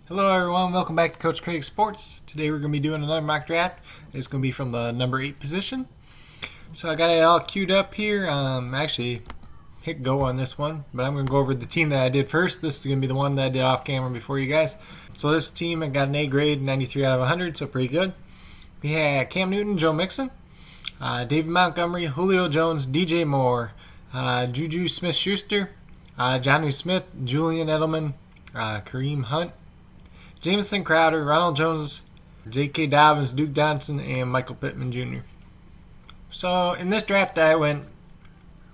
Hello everyone, welcome back to Coach Craig Sports. Today we're going to be doing another mock draft. It's going to be from the number 8 position. So I got it all queued up here. Actually, hit go on this one, but I'm going to go over the team that I did first. This is going to be the one that I did off camera before you guys. So this team, I got an A grade, 93 out of 100, so pretty good. We had Cam Newton, Joe Mixon, David Montgomery, Julio Jones, DJ Moore, Juju Smith-Schuster, Jonnu Smith, Julian Edelman, Kareem Hunt, Jamison Crowder, Ronald Jones, J.K. Dobbins, Duke Johnson, and Michael Pittman Jr. So in this draft, I went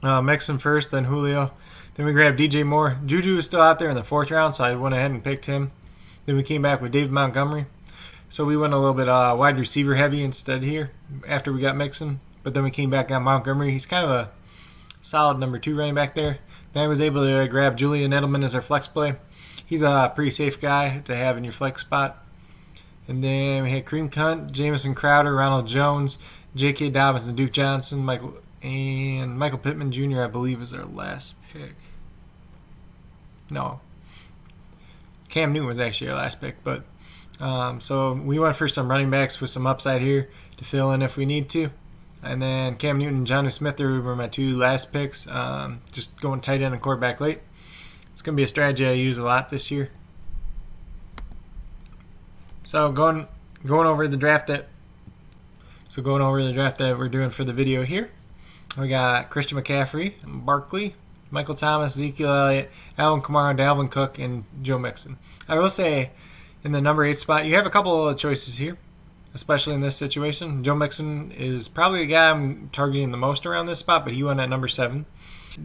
Mixon first, then Julio. Then we grabbed DJ Moore. Juju was still out there in the 4th round, so I went ahead and picked him. Then we came back with David Montgomery. So we went a little bit wide receiver heavy instead here after we got Mixon. But then we came back on Montgomery. He's kind of a solid number 2 running back there. Then I was able to grab Julian Edelman as our flex play. He's a pretty safe guy to have in your flex spot. And then we had Kareem Hunt, Jamison Crowder, Ronald Jones, J.K. Dobbins, and Duke Johnson. Michael Pittman Jr., I believe, is our last pick. No. Cam Newton was actually our last pick. But so we went for some running backs with some upside here to fill in if we need to. And then Cam Newton and Jonnu Smith were my 2 last picks. Just going tight end and quarterback late. It's going to be a strategy I use a lot this year. So going over the draft that we're doing for the video here. We got Christian McCaffrey, Barkley, Michael Thomas, Ezekiel Elliott, Alvin Kamara, Dalvin Cook, and Joe Mixon. I will say in the number 8 spot, you have a couple of choices here, especially in this situation. Joe Mixon is probably the guy I'm targeting the most around this spot, but he went at number 7.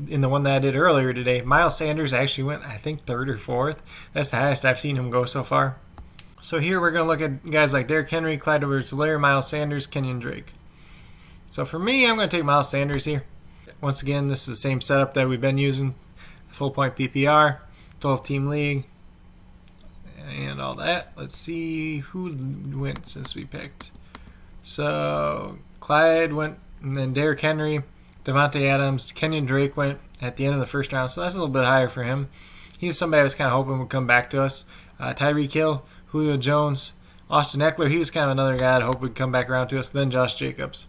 In the one that I did earlier today, Miles Sanders actually went, I think, 3rd or 4th. That's the highest I've seen him go so far. So here we're going to look at guys like Derrick Henry, Clyde Edwards-Helaire, Miles Sanders, Kenyon Drake. So for me, I'm going to take Miles Sanders here. Once again, this is the same setup that we've been using. Full point PPR, 12-team league, and all that. Let's see who went since we picked. So Clyde went, and then Derrick Henry, Devontae Adams, Kenyon Drake went at the end of the 1st round, so that's a little bit higher for him. He's somebody I was kind of hoping would come back to us. Tyreek Hill, Julio Jones, Austin Eckler, he was kind of another guy I'd hope would come back around to us, then Josh Jacobs.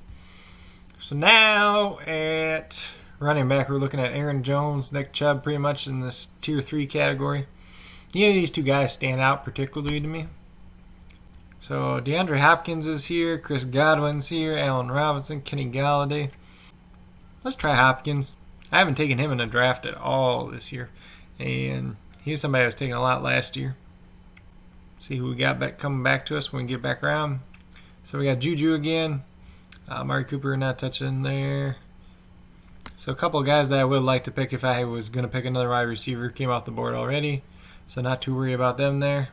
So now at running back, we're looking at Aaron Jones, Nick Chubb, pretty much in this tier 3 category. These 2 guys stand out particularly to me. So DeAndre Hopkins is here, Chris Godwin's here, Allen Robinson, Kenny Galladay. Let's try Hopkins. I haven't taken him in a draft at all this year, and he's somebody I was taking a lot last year. See who we got back coming back to us when we get back around. So we got Juju again. Amari Cooper not touching there. So a couple of guys that I would like to pick if I was going to pick another wide receiver came off the board already. So not too worried about them there.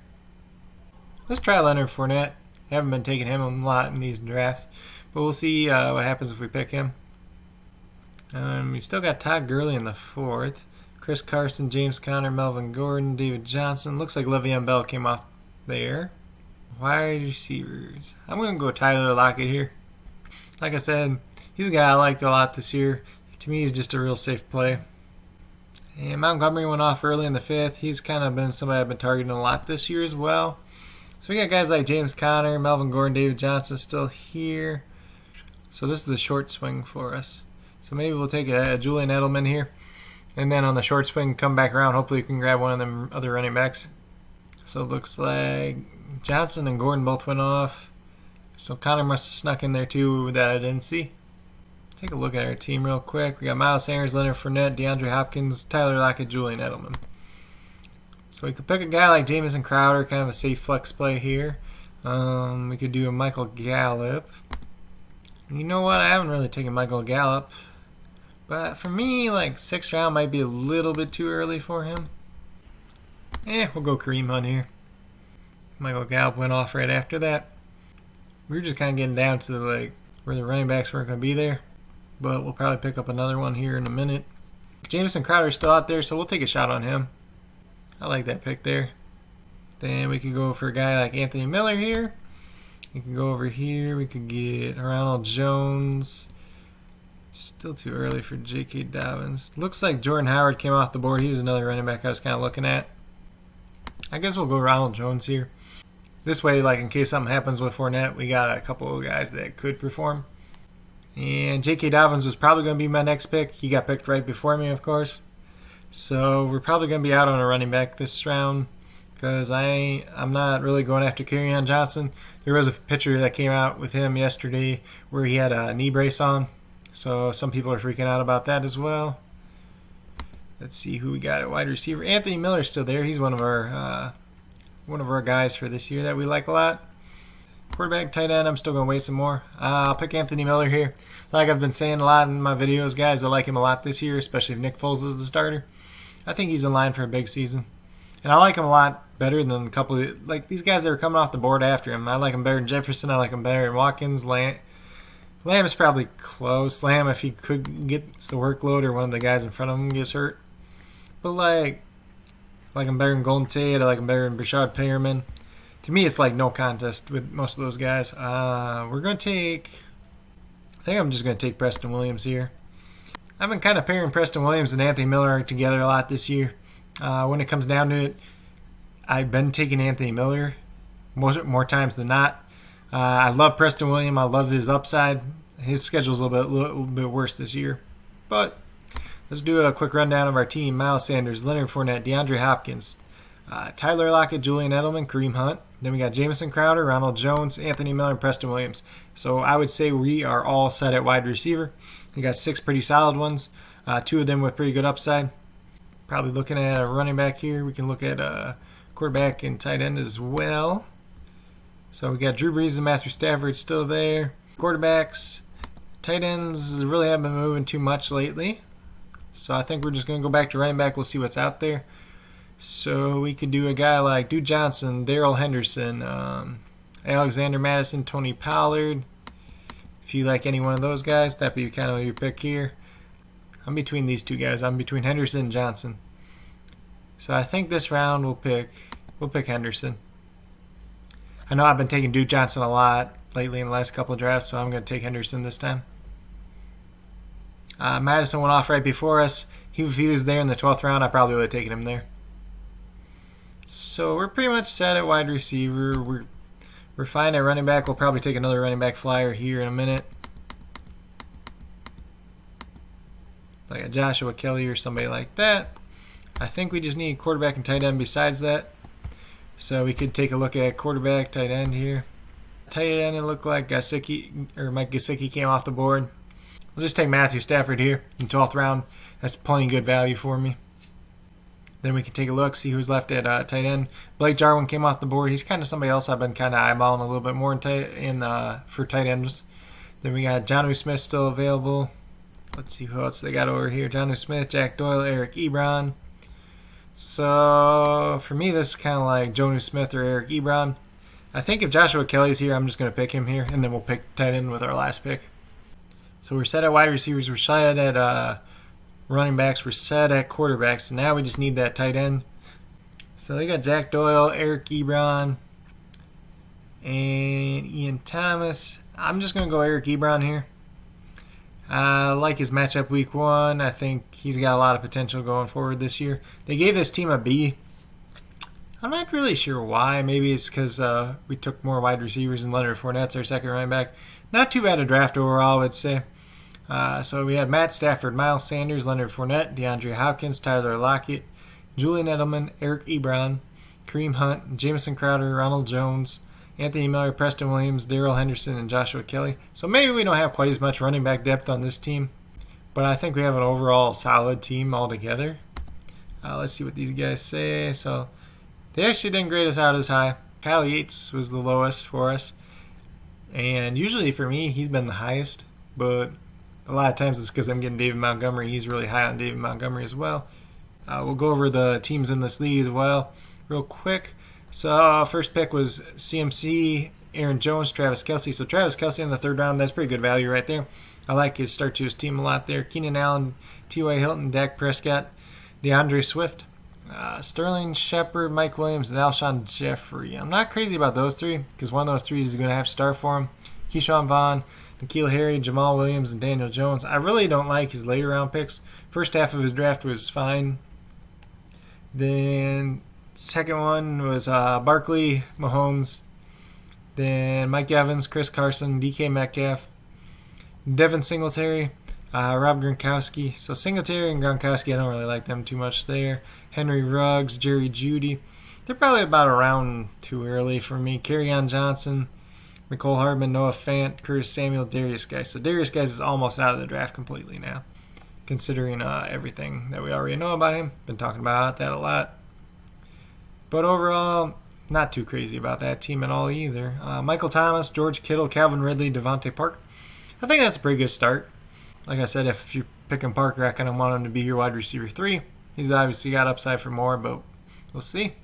Let's try Leonard Fournette. Haven't been taking him a lot in these drafts, but we'll see what happens if we pick him. We still got Todd Gurley in the 4th. Chris Carson, James Conner, Melvin Gordon, David Johnson. Looks like Le'Veon Bell came off there. Wide receivers. I'm going to go Tyler Lockett here. Like I said, he's a guy I like a lot this year. To me, he's just a real safe play. And Montgomery went off early in the 5th. He's kind of been somebody I've been targeting a lot this year as well. So we got guys like James Conner, Melvin Gordon, David Johnson still here. So this is the short swing for us. So maybe we'll take a Julian Edelman here. And then on the short swing, come back around. Hopefully we can grab one of them other running backs. So it looks like Johnson and Gordon both went off. So Connor must have snuck in there too that I didn't see. Take a look at our team real quick. We got Miles Sanders, Leonard Fournette, DeAndre Hopkins, Tyler Lockett, Julian Edelman. So we could pick a guy like Jamison Crowder, kind of a safe flex play here. We could do a Michael Gallup. You know what? I haven't really taken Michael Gallup. But for me, like 6th round might be a little bit too early for him. We'll go Kareem Hunt here. Michael Gallup went off right after that. We were just kind of getting down to like where the running backs weren't going to be there. But we'll probably pick up another one here in a minute. Jamison Crowder's still out there, so we'll take a shot on him. I like that pick there. Then we could go for a guy like Anthony Miller here. We can go over here. We could get Ronald Jones. Still too early for J.K. Dobbins. Looks like Jordan Howard came off the board. He was another running back I was kind of looking at. I guess we'll go Ronald Jones here. This way, like in case something happens with Fournette, we got a couple of guys that could perform. And J.K. Dobbins was probably going to be my next pick. He got picked right before me, of course. So we're probably going to be out on a running back this round because I'm not really going after Kerryon Johnson. There was a picture that came out with him yesterday where he had a knee brace on. So some people are freaking out about that as well. Let's see who we got at wide receiver. Anthony Miller's still there. He's one of our guys for this year that we like a lot. Quarterback, tight end, I'm still going to wait some more. I'll pick Anthony Miller here. Like I've been saying a lot in my videos, guys, I like him a lot this year, especially if Nick Foles is the starter. I think he's in line for a big season. And I like him a lot better than a couple of, like these guys that are coming off the board after him. I like him better than Jefferson. I like him better than Watkins. Lamb is probably close. Lamb, if he could get the workload or one of the guys in front of him gets hurt. But I like him better than Golden Tate. I like him better than Brashad Perriman. To me, it's like no contest with most of those guys. We're going to take... I think I'm just going to take Preston Williams here. I've been kind of pairing Preston Williams and Anthony Miller together a lot this year. When it comes down to it, I've been taking Anthony Miller more times than not. I love Preston Williams. I love his upside. His schedule's a little bit worse this year. But let's do a quick rundown of our team. Miles Sanders, Leonard Fournette, DeAndre Hopkins, Tyler Lockett, Julian Edelman, Kareem Hunt. Then we got Jamison Crowder, Ronald Jones, Anthony Miller, and Preston Williams. So I would say we are all set at wide receiver. We got 6 pretty solid ones, 2 of them with pretty good upside. Probably looking at a running back here. We can look at a quarterback and tight end as well. So we got Drew Brees and Matthew Stafford still there. Quarterbacks, tight ends really haven't been moving too much lately. So I think we're just going to go back to running back. We'll see what's out there. So we could do a guy like Duke Johnson, Darrell Henderson, Alexander Madison, Tony Pollard. If you like any one of those guys, that'd be kind of your pick here. I'm between these two guys. I'm between Henderson and Johnson. So I think this round we'll pick Henderson. I know I've been taking Duke Johnson a lot lately in the last couple of drafts, so I'm going to take Henderson this time. Madison went off right before us. If he was there in the 12th round, I probably would have taken him there. So we're pretty much set at wide receiver. We're fine at running back. We'll probably take another running back flyer here in a minute. Like a Joshua Kelly or somebody like that. I think we just need quarterback and tight end besides that. So we could take a look at quarterback, tight end here. Tight end, it looked like Mike Gesicki came off the board. We'll just take Matthew Stafford here in the 12th round. That's plenty good value for me. Then we can take a look, see who's left at tight end. Blake Jarwin came off the board. He's kind of somebody else I've been kind of eyeballing a little bit more for tight ends. Then we got Jonnu Smith still available. Let's see who else they got over here. Jonnu Smith, Jack Doyle, Eric Ebron. So for me, this is kind of like Jonnu Smith or Eric Ebron. I think if Joshua Kelly's here, I'm just going to pick him here, and then we'll pick tight end with our last pick. So we're set at wide receivers. We're set at running backs. We're set at quarterbacks. So now we just need that tight end. So they got Jack Doyle, Eric Ebron, and Ian Thomas. I'm just going to go Eric Ebron here. I like his matchup week 1. I think he's got a lot of potential going forward this year. They gave this team a B. I'm not really sure why. Maybe it's because we took more wide receivers and Leonard Fournette's our second running back. Not too bad a draft overall, I would say. So we had Matt Stafford, Miles Sanders, Leonard Fournette, DeAndre Hopkins, Tyler Lockett, Julian Edelman, Eric Ebron, Kareem Hunt, Jamison Crowder, Ronald Jones, Anthony Miller, Preston Williams, Darrell Henderson, and Joshua Kelly. So maybe we don't have quite as much running back depth on this team, but I think we have an overall solid team altogether. Let's see what these guys say. So they actually didn't grade us out as high. Kyle Yates was the lowest for us, and usually for me, he's been the highest, but a lot of times it's because I'm getting David Montgomery. He's really high on David Montgomery as well. We'll go over the teams in this league as well real quick. So first pick was CMC, Aaron Jones, Travis Kelce. So Travis Kelce in the 3rd round, that's pretty good value right there. I like his start to his team a lot there. Keenan Allen, T.Y. Hilton, Dak Prescott, DeAndre Swift, Sterling Shepard, Mike Williams, and Alshon Jeffrey. I'm not crazy about those 3 because one of those 3 is going to have to start for him. Keyshawn Vaughn, N'Keal Harry, Jamal Williams, and Daniel Jones. I really don't like his later round picks. First half of his draft was fine. Then Second one was Barkley, Mahomes, then Mike Evans, Chris Carson, DK Metcalf, Devin Singletary, Rob Gronkowski. So Singletary and Gronkowski, I don't really like them too much there. Henry Ruggs, Jerry Jeudy. They're probably about a round too early for me. Kerryon Johnson, Mecole Hardman, Noah Fant, Curtis Samuel, Darius Guice. So Darius Guice is almost out of the draft completely now, considering everything that we already know about him. Been talking about that a lot. But overall, not too crazy about that team at all either. Michael Thomas, George Kittle, Calvin Ridley, Devontae Parker. I think that's a pretty good start. Like I said, if you're picking Parker, I kind of want him to be your wide receiver 3. He's obviously got upside for more, but we'll see.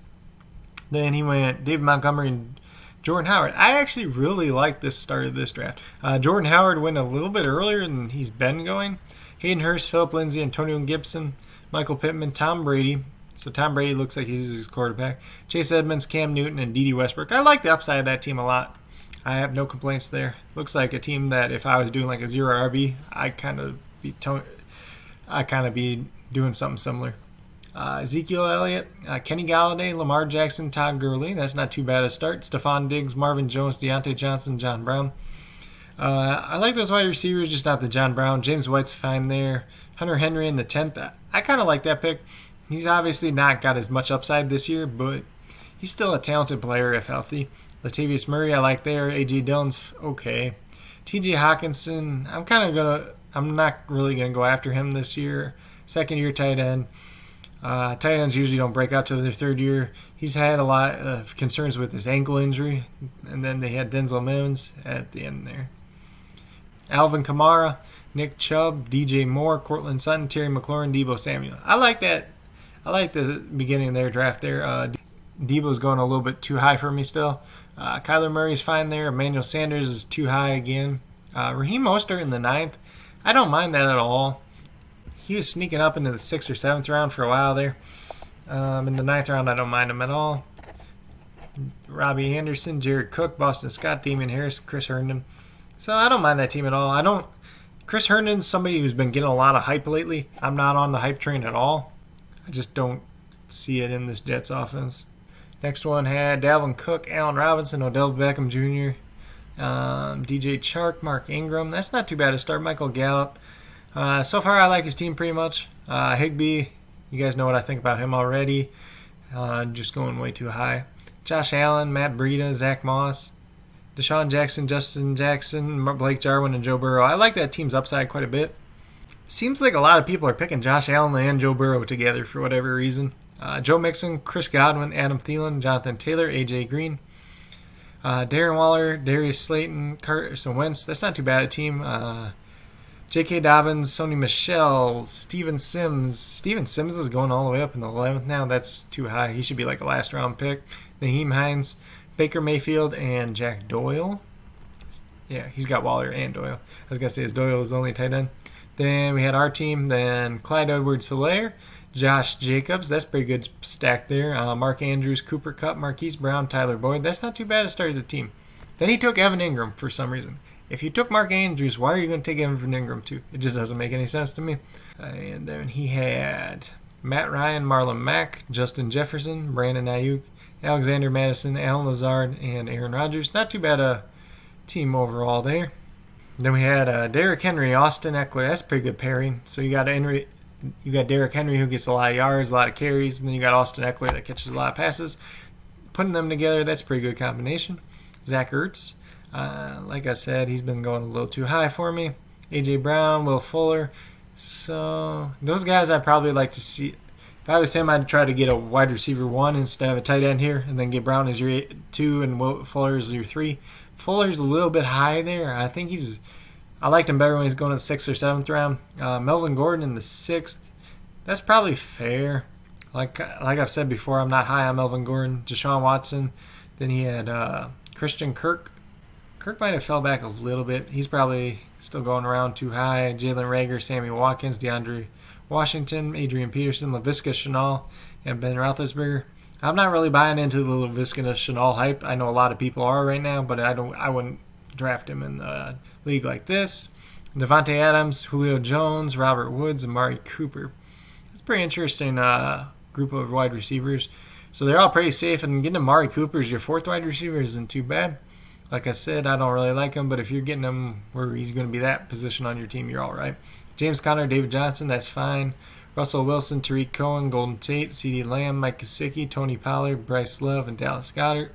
Then he went David Montgomery and Jordan Howard. I actually really like this start of this draft. Jordan Howard went a little bit earlier than he's been going. Hayden Hurst, Philip Lindsay, Antonio Gibson, Michael Pittman, Tom Brady. So Tom Brady looks like he's his quarterback. Chase Edmonds, Cam Newton, and Dede Westbrook. I like the upside of that team a lot. I have no complaints there. Looks like a team that if I was doing like a zero RB, I'd kind of be doing something similar. Ezekiel Elliott, Kenny Galladay, Lamar Jackson, Todd Gurley. That's not too bad a start. Stephon Diggs, Marvin Jones, Deontay Johnson, John Brown. I like those wide receivers, just not the John Brown. James White's fine there. Hunter Henry in the 10th. I kind of like that pick. He's obviously not got as much upside this year, but he's still a talented player if healthy. Latavius Murray, I like there. A.J. Dillon's okay. T.J. Hawkinson, I'm not really gonna go after him this year. Second year tight end. Tight ends usually don't break out to their third year. He's had a lot of concerns with his ankle injury, and then they had Denzel Mims at the end there. Alvin Kamara, Nick Chubb, DJ Moore, Cortland Sutton, Terry McLaurin, Deebo Samuel. I like that. I like the beginning of their draft there. Deebo's going a little bit too high for me still. Kyler Murray's fine there. Emmanuel Sanders is too high again. Raheem Mostert in the 9th. I don't mind that at all. He was sneaking up into the 6th or 7th round for a while there. In the 9th round, I don't mind him at all. Robbie Anderson, Jared Cook, Boston Scott, Damian Harris, Chris Herndon. So I don't mind that team at all. Chris Herndon's somebody who's been getting a lot of hype lately. I'm not on the hype train at all. I just don't see it in this Jets offense. Next one had Dalvin Cook, Allen Robinson, Odell Beckham Jr., DJ Chark, Mark Ingram. That's not too bad to start. Michael Gallup. So far, I like his team pretty much. Higbee, you guys know what I think about him already. Just going way too high. Josh Allen, Matt Breida, Zach Moss, Deshaun Jackson, Justin Jackson, Blake Jarwin, and Joe Burrow. I like that team's upside quite a bit. Seems like a lot of people are picking Josh Allen and Joe Burrow together for whatever reason. Joe Mixon, Chris Godwin, Adam Thielen, Jonathan Taylor, A.J. Green, Darren Waller, Darius Slayton, Carson Wentz. That's not too bad a team. J.K. Dobbins, Sony Michel, Steven Sims. Steven Sims is going all the way up in the 11th now. That's too high. He should be like a last-round pick. Naheem Hines, Baker Mayfield, and Jack Doyle. Yeah, he's got Waller and Doyle. I was going to say Doyle is the only tight end. Then we had our team. Then Clyde Edwards-Helaire, Josh Jacobs. That's a pretty good stack there. Mark Andrews, Cooper Kupp, Marquise Brown, Tyler Boyd. That's not too bad to start the team. Then he took Evan Ingram for some reason. If you took Mark Andrews, why are you going to take Evan Ingram too? It just doesn't make any sense to me. And then he had Matt Ryan, Marlon Mack, Justin Jefferson, Brandon Ayuk, Alexander Madison, Alan Lazard, and Aaron Rodgers. Not too bad a team overall there. Then we had Derrick Henry, Austin Eckler. That's a pretty good pairing. So you got Derrick Henry who gets a lot of yards, a lot of carries, and then you got Austin Eckler that catches a lot of passes. Putting them together, that's a pretty good combination. Zach Ertz. Like I said, he's been going a little too high for me. A.J. Brown, Will Fuller. So those guys I'd probably like to see. If I was him, I'd try to get a wide receiver 1 instead of a tight end here, and then get Brown as your 2 and Will Fuller as your 3. Fuller's a little bit high there. I liked him better when he's going to the 6th or 7th round. Melvin Gordon in the 6th. That's probably fair. Like I've said before, I'm not high on Melvin Gordon. Deshaun Watson. Then he had Christian Kirk. Kirk might have fell back a little bit. He's probably still going around too high. Jalen Reagor, Sammy Watkins, DeAndre Washington, Adrian Peterson, Laviska Shenault, and Ben Roethlisberger. I'm not really buying into the Laviska Shenault hype. I know a lot of people are right now, but I wouldn't draft him in the league like this. Devontae Adams, Julio Jones, Robert Woods, and Amari Cooper. That's a pretty interesting group of wide receivers. So they're all pretty safe, and getting Amari Cooper as your fourth wide receiver isn't too bad. Like I said, I don't really like him, but if you're getting him where he's going to be that position on your team, you're all right. James Conner, David Johnson, that's fine. Russell Wilson, Tariq Cohen, Golden Tate, CeeDee Lamb, Mike Gesicki, Tony Pollard, Bryce Love, and Dallas Goedert.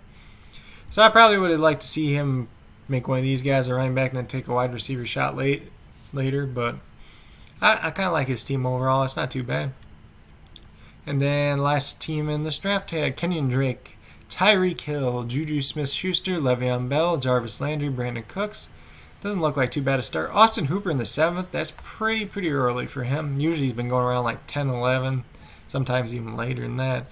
So I probably would have liked to see him make one of these guys a running back and then take a wide receiver shot later, but I kind of like his team overall. It's not too bad. And then last team in this draft had Kenyon Drake, Tyreek Hill, Juju Smith-Schuster, Le'Veon Bell, Jarvis Landry, Brandon Cooks. Doesn't look like too bad a start. Austin Hooper in the 7th. That's pretty early for him. Usually he's been going around like 10, 11, sometimes even later than that.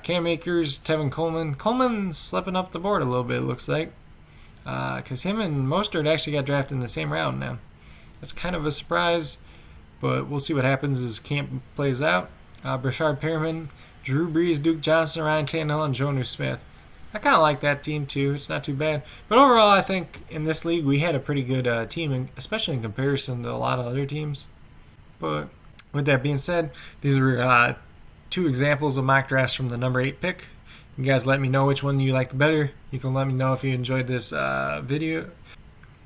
Cam Akers, Tevin Coleman. Coleman's slipping up the board a little bit, it looks like. Because him and Mostert actually got drafted in the same round now. That's kind of a surprise, but we'll see what happens as camp plays out. Brashard Perriman, Drew Brees, Duke Johnson, Ryan Tannehill, and Jonnu Smith. I kind of like that team too. It's not too bad. But overall, I think in this league we had a pretty good team, especially in comparison to a lot of other teams. But with that being said, these are 2 examples of mock drafts from the number 8 pick. You guys let me know which one you liked better. You can let me know if you enjoyed this video.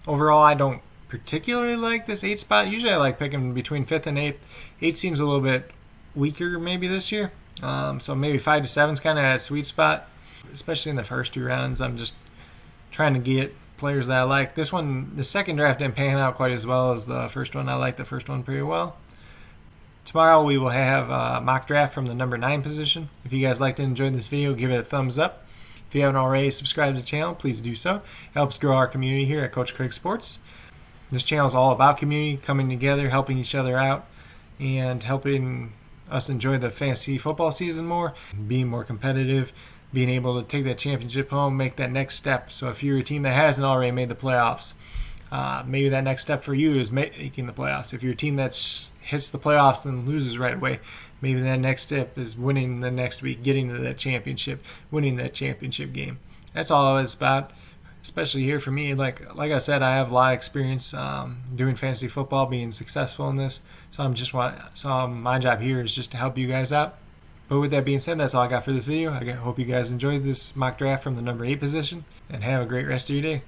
Overall, I don't particularly like this 8 spot. Usually I like picking between 5th and 8th. 8 seems a little bit weaker maybe this year. So maybe 5 to 7 is kind of a sweet spot, especially in the first 2 rounds. I'm just trying to get players that I like. This one, the second draft didn't pan out quite as well as the first one. I like the first one pretty well. Tomorrow we will have a mock draft from the number 9 position. If you guys liked and enjoyed this video, give it a thumbs up. If you haven't already subscribed to the channel, please do so. It helps grow our community here at Coach Craig Sports. This channel is all about community, coming together, helping each other out, and helping us enjoy the fantasy football season more, being more competitive, being able to take that championship home, make that next step. So if you're a team that hasn't already made the playoffs, maybe that next step for you is making the playoffs. If you're a team that hits the playoffs and loses right away, maybe that next step is winning the next week, getting to that championship, winning that championship game. That's all it's about, especially here for me. Like I said, I have a lot of experience doing fantasy football, being successful in this. So my job here is just to help you guys out. But with that being said, that's all I got for this video. I hope you guys enjoyed this mock draft from the number 8 position, and have a great rest of your day.